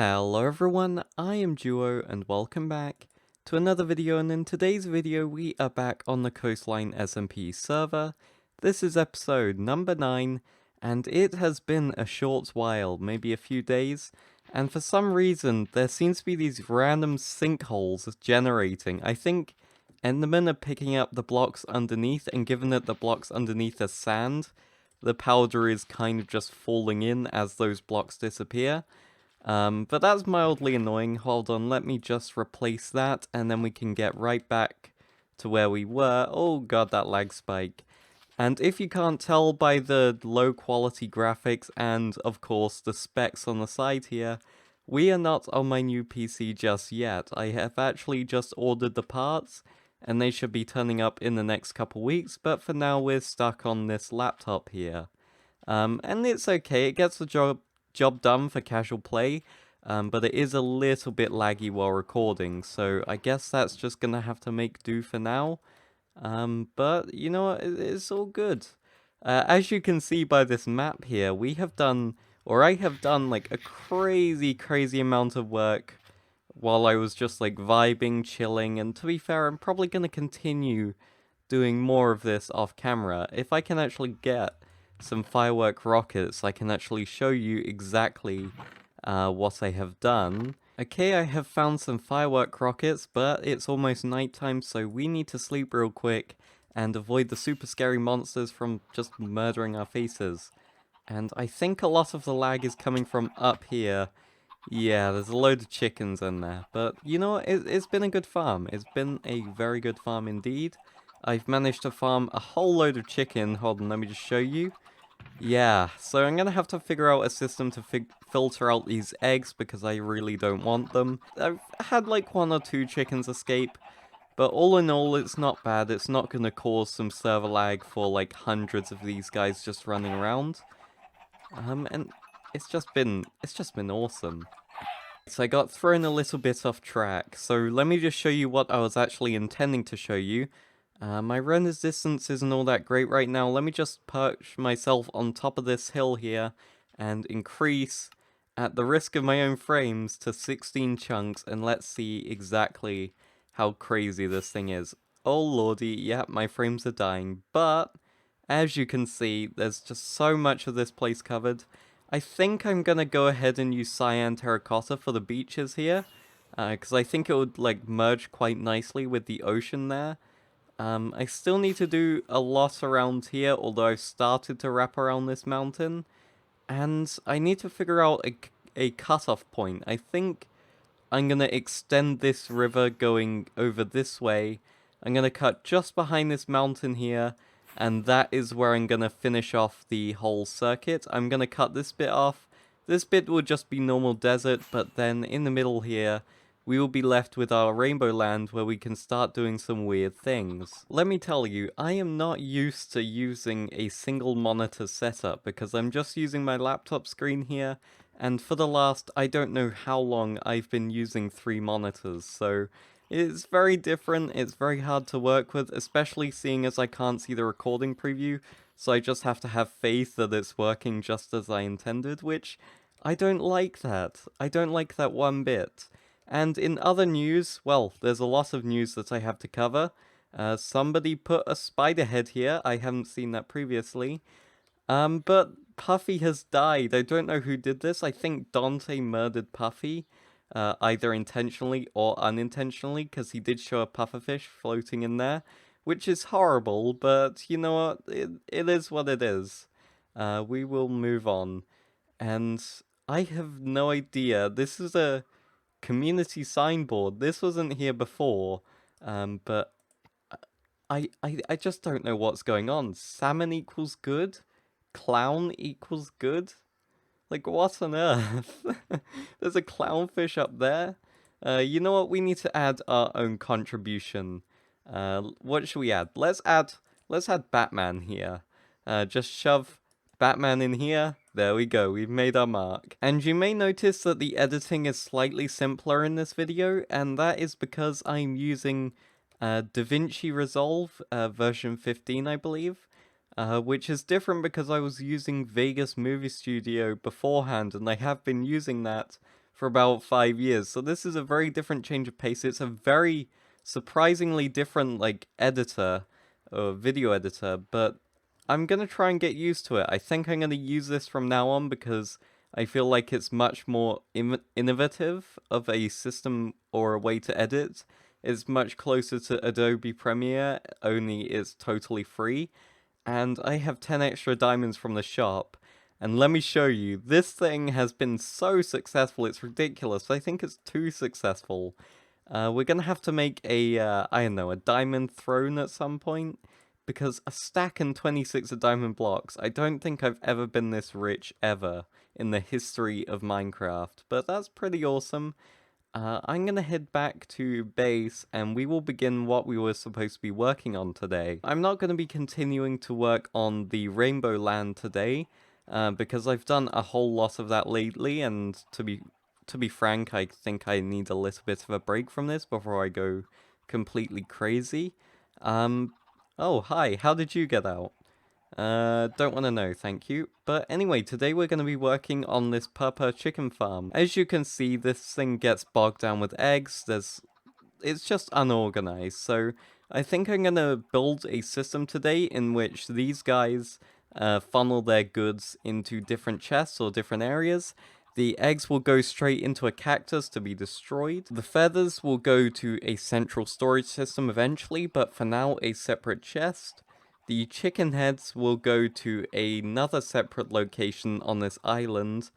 Hello everyone, I am Duo and welcome back to another video, and in today's video we are back on the Coastline SMP server. This is episode number 9 and it has been a short while, maybe a few days, and for some reason there seems to be these random sinkholes generating. I think Endermen are picking up the blocks underneath, and given that the blocks underneath are sand, the powder is kind of just falling in as those blocks disappear. But that's mildly annoying. Hold on, let me just replace that, and then we can get right back to where we were. Oh god, that lag spike. And if you can't tell by the low quality graphics and, of course, the specs on the side here, we are not on my new PC just yet. I have actually just ordered the parts, and they should be turning up in the next couple weeks, but for now we're stuck on this laptop here. And it's okay, it gets the job done for casual play, but it is a little bit laggy while recording, so I guess that's just gonna have to make do for now. But you know what, it's all good. As you can see by this map here, we have done, or I have done, like a crazy amount of work while I was just like vibing, chilling, and to be fair, I'm probably gonna continue doing more of this off camera. If I can actually get some firework rockets, I can actually show you exactly what I have done. Okay, I have found some firework rockets, but it's almost nighttime, so we need to sleep real quick and avoid the super scary monsters from just murdering our faces. And I think a lot of the lag is coming from up here. Yeah, there's a load of chickens in there, but you know what, it's been a good farm. It's been a very good farm indeed. I've managed to farm a whole load of chicken. Hold on, let me just show you. Yeah, so I'm gonna have to figure out a system to filter out these eggs because I really don't want them. I've had like 1 or 2 chickens escape, but all in all it's not bad. It's not gonna cause some server lag for like hundreds of these guys just running around. And it's just been awesome. So I got thrown a little bit off track, so let me just show you what I was actually intending to show you. My run distance isn't all that great right now. Let me just perch myself on top of this hill here and increase, at the risk of my own frames, to 16 chunks, and let's see exactly how crazy this thing is. Oh lordy, yeah, my frames are dying, but as you can see, there's just so much of this place covered. I think I'm gonna go ahead and use cyan terracotta for the beaches here, because I think it would like merge quite nicely with the ocean there. I still need to do a lot around here, although I've started to wrap around this mountain, and I need to figure out a cutoff point. I think I'm gonna extend this river going over this way. I'm gonna cut just behind this mountain here, and that is where I'm gonna finish off the whole circuit. I'm gonna cut this bit off. This bit will just be normal desert, but then in the middle here, we will be left with our rainbow land where we can start doing some weird things. Let me tell you, I am not used to using a single monitor setup because I'm just using my laptop screen here, and for the last, I don't know how long, I've been using 3 monitors, so it's very different, it's very hard to work with, especially seeing as I can't see the recording preview, so I just have to have faith that it's working just as I intended, which I don't like that. I don't like that one bit. And in other news, well, there's a lot of news that I have to cover. Somebody put a spider head here, I haven't seen that previously. But Puffy has died. I don't know who did this. I think Dante murdered Puffy, either intentionally or unintentionally, because he did show a pufferfish floating in there, which is horrible, but you know what? It is what it is. We will move on. And I have no idea. This is a community signboard. This wasn't here before, but I just don't know what's going on. Salmon equals good? Clown equals good? Like, what on earth? There's a clownfish up there. You know what? We need to add our own contribution. What should we add? Let's add Batman here. Just shove Batman in here. There we go, we've made our mark. And you may notice that the editing is slightly simpler in this video, and that is because I'm using DaVinci Resolve version 15, I believe. Which is different because I was using Vegas Movie Studio beforehand, and I have been using that for about 5 years. So this is a very different change of pace. It's a very surprisingly different, like, editor, or video editor, but I'm gonna try and get used to it. I think I'm gonna use this from now on because I feel like it's much more innovative of a system or a way to edit. It's much closer to Adobe Premiere, only it's totally free. And I have 10 extra diamonds from the shop. And let me show you, this thing has been so successful, it's ridiculous. I think it's too successful. We're gonna have to make a, I don't know, a diamond throne at some point. Because a stack and 26 of diamond blocks, I don't think I've ever been this rich ever in the history of Minecraft. But that's pretty awesome. I'm gonna head back to base and we will begin what we were supposed to be working on today. I'm not gonna be continuing to work on the Rainbow Land today, because I've done a whole lot of that lately, and to be frank, I think I need a little bit of a break from this before I go completely crazy. Oh, hi, how did you get out? Don't want to know, thank you. But anyway, today we're going to be working on this purple chicken farm. As you can see, this thing gets bogged down with eggs. It's just unorganized. So I think I'm going to build a system today in which these guys funnel their goods into different chests or different areas. The eggs will go straight into a cactus to be destroyed. The feathers will go to a central storage system eventually, but for now a separate chest. The chicken heads will go to another separate location on this island,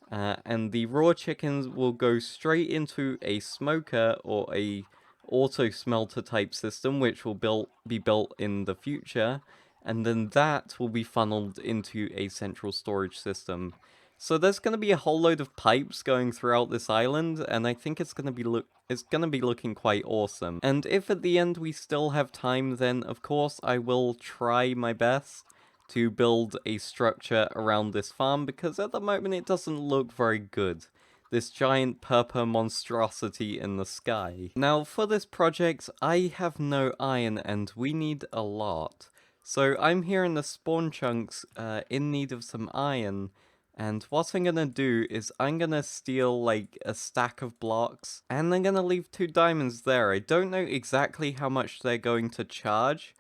and the raw chickens will go straight into a smoker or a auto smelter type system, which will be built in the future, and then that will be funneled into a central storage system. So there's going to be a whole load of pipes going throughout this island, and I think it's going to be looking quite awesome. And if at the end we still have time, then of course I will try my best to build a structure around this farm, because at the moment it doesn't look very good. This giant purple monstrosity in the sky. Now for this project, I have no iron and we need a lot. So I'm here in the spawn chunks in need of some iron. And what I'm gonna do is I'm gonna steal like a stack of blocks and I'm gonna leave 2 diamonds there. I don't know exactly how much they're going to charge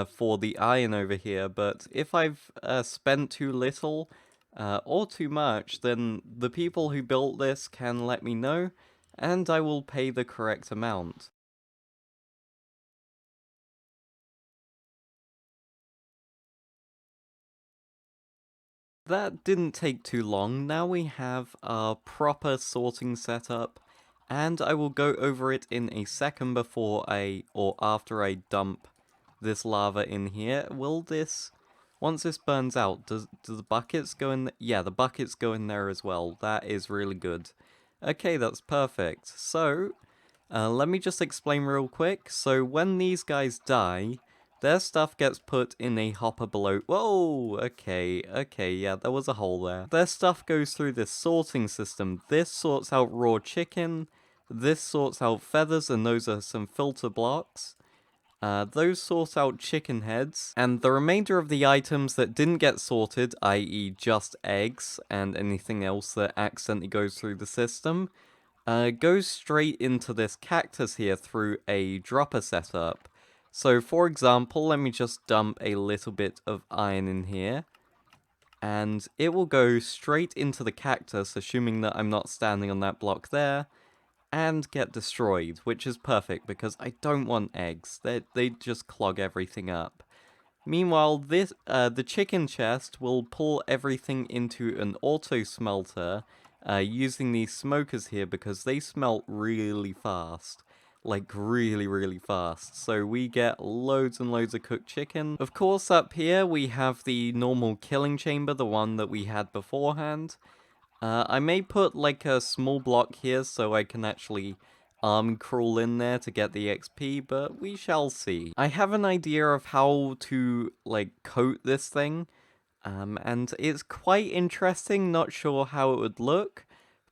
for the iron over here, but if I've spent too little or too much, then the people who built this can let me know and I will pay the correct amount. That didn't take too long. Now we have our proper sorting setup, and I will go over it in a second before or after I dump this lava in here. Once this burns out, do the buckets go in? Yeah, the buckets go in there as well. That is really good. Okay, that's perfect. So, let me just explain real quick. So when these guys die, their stuff gets put in a hopper below. Whoa, okay, yeah, there was a hole there. Their stuff goes through this sorting system. This sorts out raw chicken, this sorts out feathers, and those are some filter blocks. Those sort out chicken heads, and the remainder of the items that didn't get sorted, i.e. just eggs and anything else that accidentally goes through the system, goes straight into this cactus here through a dropper setup. So for example, let me just dump a little bit of iron in here, and it will go straight into the cactus, assuming that I'm not standing on that block there, and get destroyed, which is perfect because I don't want eggs. They just clog everything up. Meanwhile, the chicken chest will pull everything into an auto smelter using these smokers here because they smelt really fast. Like really fast. So we get loads and loads of cooked chicken. Of course, up here we have the normal killing chamber, the one that we had beforehand. I may put like a small block here so I can actually arm crawl in there to get the XP, but we shall see. I have an idea of how to like coat this thing, and it's quite interesting, not sure how it would look,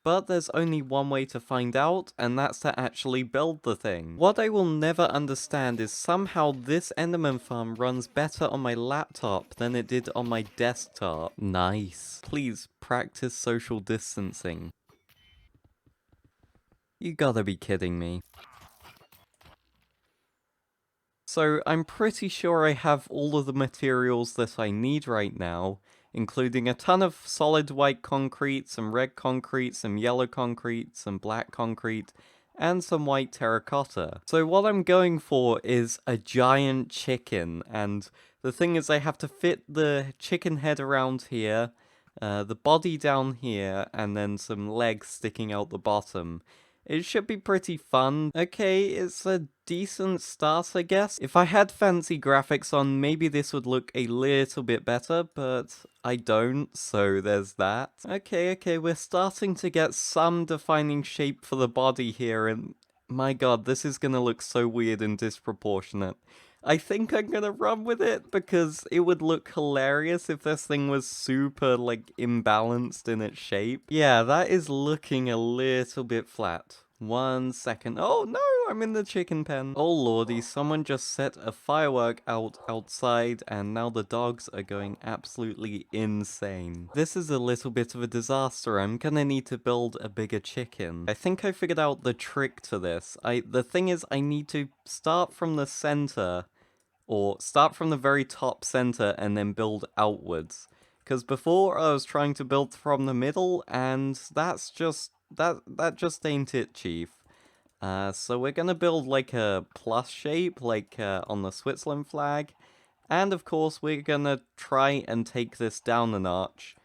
but there's only one way to find out, and that's to actually build the thing. What I will never understand is somehow this Enderman farm runs better on my laptop than it did on my desktop. Nice. Please practice social distancing. You gotta be kidding me. So I'm pretty sure I have all of the materials that I need right now, including a ton of solid white concrete, some red concrete, some yellow concrete, some black concrete, and some white terracotta. So what I'm going for is a giant chicken, and the thing is I have to fit the chicken head around here, the body down here, and then some legs sticking out the bottom. It should be pretty fun. Okay, it's a decent start, I guess. If I had fancy graphics on, maybe this would look a little bit better, but I don't, so there's that. Okay, we're starting to get some defining shape for the body here, and my god, this is gonna look so weird and disproportionate. I think I'm gonna run with it because it would look hilarious if this thing was super, like, imbalanced in its shape. Yeah, that is looking a little bit flat. 1 second. Oh no, I'm in the chicken pen. Oh lordy, someone just set a firework out outside and now the dogs are going absolutely insane. This is a little bit of a disaster. I'm gonna need to build a bigger chicken. I think I figured out the trick to this. The thing is, I need to start from the center, or start from the very top center and then build outwards. Because before I was trying to build from the middle, and that's just, that just ain't it, chief. So we're gonna build like a plus shape, like on the Switzerland flag. And of course, we're gonna try and take this down a notch.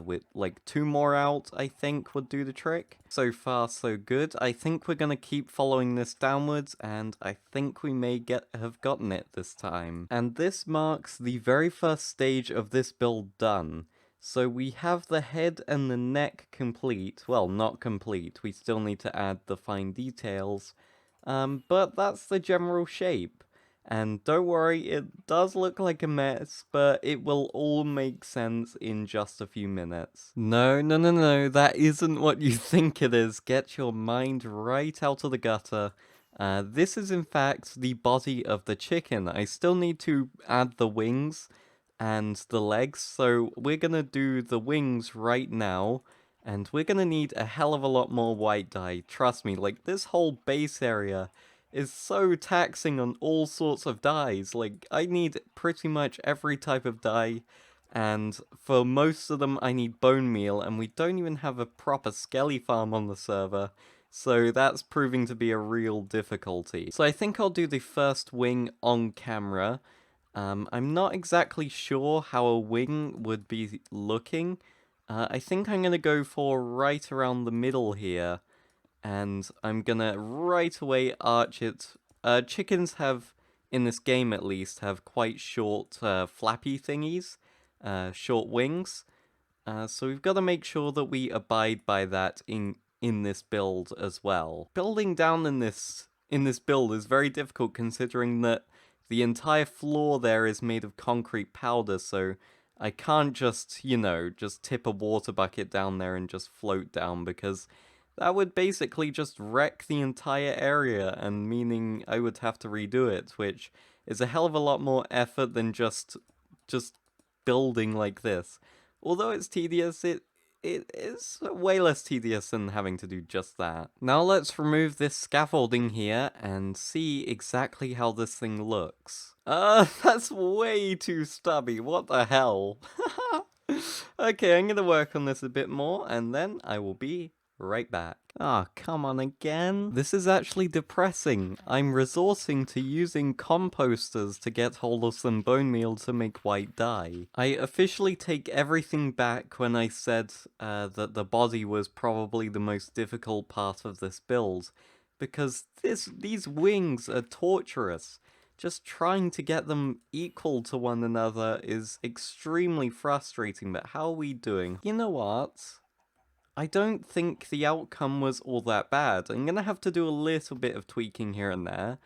With like 2 more out, I think would do the trick. So far, so good. I think we're gonna keep following this downwards, and I think we may have gotten it this time. And this marks the very first stage of this build done. So we have the head and the neck complete. Well, not complete. We still need to add the fine details. But that's the general shape. And don't worry, it does look like a mess, but it will all make sense in just a few minutes. No, that isn't what you think it is. Get your mind right out of the gutter. This is in fact the body of the chicken. I still need to add the wings and the legs, so we're gonna do the wings right now. And we're gonna need a hell of a lot more white dye. Trust me, like, this whole base area is so taxing on all sorts of dyes. Like, I need pretty much every type of dye, and for most of them I need bone meal, and we don't even have a proper skelly farm on the server, so that's proving to be a real difficulty. So I think I'll do the first wing on camera. I'm not exactly sure how a wing would be looking. I think I'm gonna go for right around the middle here, and I'm gonna right away arch it. Chickens have, in this game at least, have quite short flappy thingies, short wings, so we've got to make sure that we abide by that in this build as well. Building down in this build is very difficult considering that the entire floor there is made of concrete powder, so I can't just, you know, just tip a water bucket down there and just float down, because that would basically just wreck the entire area, and meaning I would have to redo it, which is a hell of a lot more effort than just building like this. Although it's tedious, it is way less tedious than having to do just that. Now let's remove this scaffolding here and see exactly how this thing looks. That's way too stubby, what the hell? Okay, I'm gonna work on this a bit more, and then I will be right back. Ah, come on again. This is actually depressing. I'm resorting to using composters to get hold of some bone meal to make white dye. I officially take everything back when I said that the body was probably the most difficult part of this build, because these wings are torturous. Just trying to get them equal to one another is extremely frustrating, but how are we doing? You know what? I don't think the outcome was all that bad. I'm gonna have to do a little bit of tweaking here and there,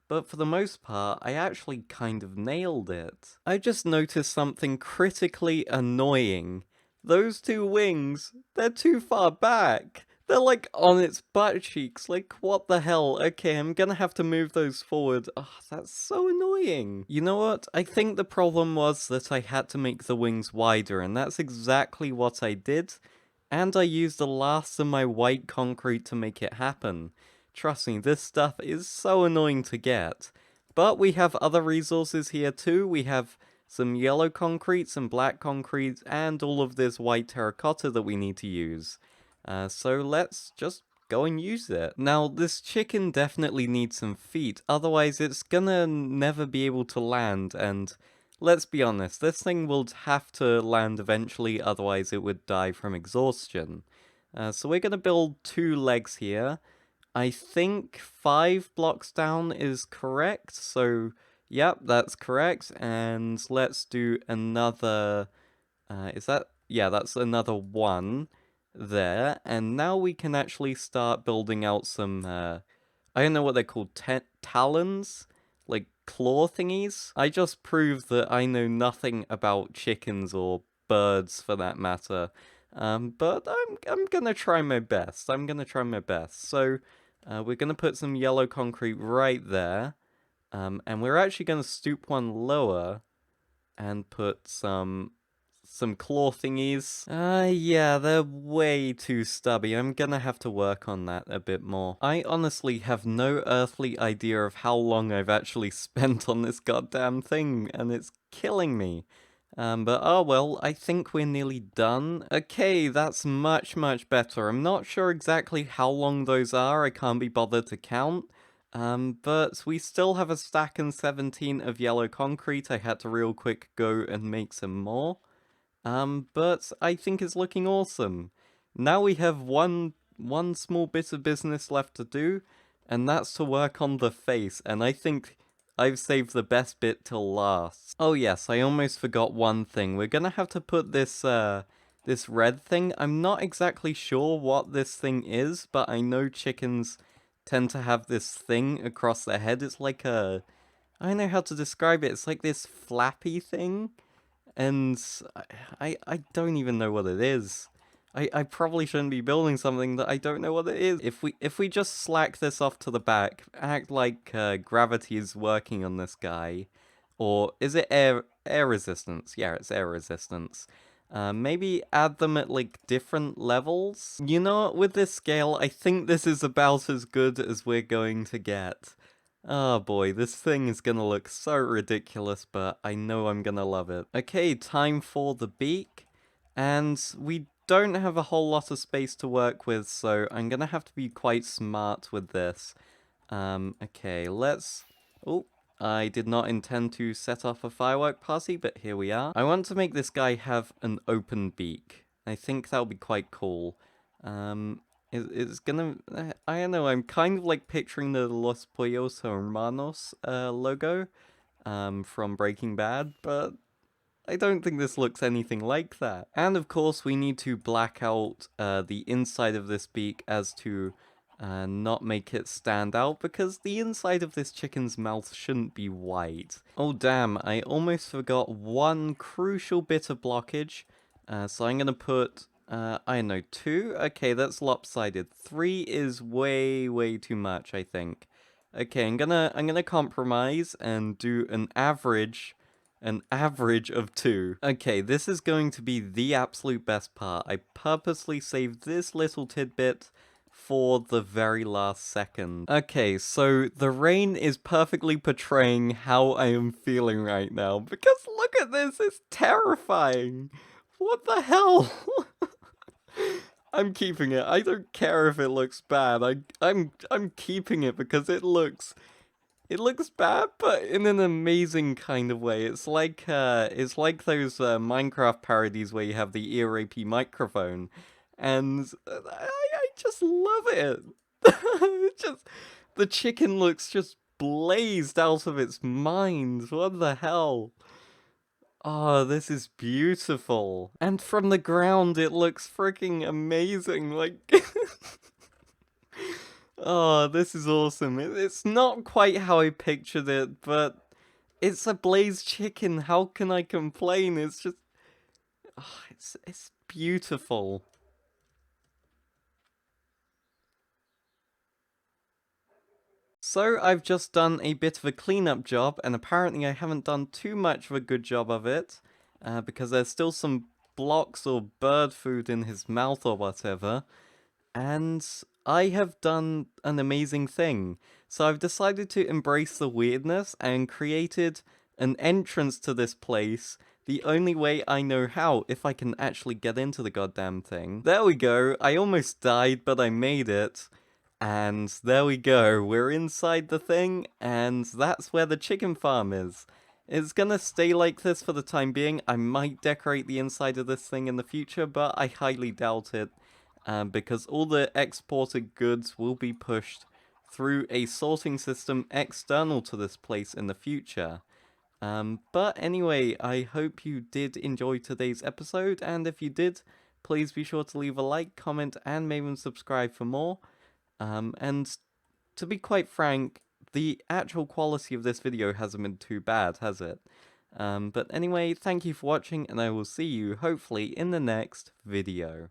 but for the most part, I actually kind of nailed it. I just noticed something critically annoying. Those 2 wings, they're too far back. They're like on its butt cheeks, like what the hell? Okay, I'm gonna have to move those forward. Oh, that's so annoying. You know what? I think the problem was that I had to make the wings wider, and that's exactly what I did. And I used the last of my white concrete to make it happen. Trust me, this stuff is so annoying to get. But we have other resources here too. We have some yellow concrete, some black concrete, and all of this white terracotta that we need to use. So let's just go and use it. Now, this chicken definitely needs some feet, otherwise it's gonna never be able to land, and let's be honest, this thing will have to land eventually, otherwise it would die from exhaustion. So we're gonna build 2 legs here. I think 5 blocks down is correct, so yep, that's correct, and let's do another, yeah, that's another 1 there, and now we can actually start building out some, I don't know what they're called, talons? Like claw thingies? I just proved that I know nothing about chickens or birds for that matter. But I'm gonna try my best. I'm gonna try my best. So, we're gonna put some yellow concrete right there. And we're actually gonna stoop one lower and put some claw thingies. Yeah, they're way too stubby. I'm gonna have to work on that a bit more. I honestly have no earthly idea of how long I've actually spent on this goddamn thing, and it's killing me. But oh well, I think we're nearly done. Okay, that's much, much better. I'm not sure exactly how long those are, I can't be bothered to count. But we still have a stack and 17 of yellow concrete. I had to real quick go and make some more. But I think it's looking awesome. Now we have one small bit of business left to do, and that's to work on the face, and I think I've saved the best bit till last. Oh yes, I almost forgot one thing. We're gonna have to put this, this red thing. I'm not exactly sure what this thing is, but I know chickens tend to have this thing across their head. It's like a... I don't know how to describe it. It's like this flappy thing. And I don't even know what it is. I probably shouldn't be building something that I don't know what it is. If we just slack this off to the back, act like gravity is working on this guy, or is it air resistance? Yeah, it's air resistance. Maybe add them at like different levels. You know what? With this scale, I think this is about as good as we're going to get. Oh boy, this thing is gonna look so ridiculous, but I know I'm gonna love it. Okay, time for the beak. And we don't have a whole lot of space to work with, so I'm gonna have to be quite smart with this. Okay, let's... Oh, I did not intend to set off a firework party, but here we are. I want to make this guy have an open beak. I think that'll be quite cool. It's gonna... I don't know, I'm kind of like picturing the Los Pollos Hermanos logo from Breaking Bad, but I don't think this looks anything like that. And of course, we need to black out the inside of this beak as to not make it stand out, because the inside of this chicken's mouth shouldn't be white. Oh damn, I almost forgot one crucial bit of blockage. So I'm gonna put, I don't know, 2? Okay, that's lopsided. 3 is way too much, I think. Okay, I'm gonna compromise and do an average of 2. Okay, this is going to be the absolute best part. I purposely saved this little tidbit for the very last second. Okay, so the rain is perfectly portraying how I am feeling right now, because look at this, it's terrifying. What the hell? I'm keeping it. I don't care if it looks bad. I'm keeping it because it looks bad, but in an amazing kind of way. It's like those Minecraft parodies where you have the ear rapey microphone, and I just love it. The chicken looks just blazed out of its mind. What the hell? Oh, this is beautiful. And from the ground, it looks freaking amazing. Like, oh, this is awesome. It's not quite how I pictured it, but it's a blazed chicken. How can I complain? It's just, oh, it's beautiful. So I've just done a bit of a cleanup job, and apparently I haven't done too much of a good job of it, because there's still some blocks or bird food in his mouth or whatever, and I have done an amazing thing. So I've decided to embrace the weirdness and created an entrance to this place the only way I know how, if I can actually get into the goddamn thing. There we go, I almost died, but I made it. And there we go, we're inside the thing, and that's where the chicken farm is. It's gonna stay like this for the time being. I might decorate the inside of this thing in the future, but I highly doubt it, because all the exported goods will be pushed through a sorting system external to this place in the future. But anyway, I hope you did enjoy today's episode, and if you did, please be sure to leave a like, comment, and maybe subscribe for more. And to be quite frank, the actual quality of this video hasn't been too bad, has it? But anyway, thank you for watching, and I will see you, hopefully, in the next video.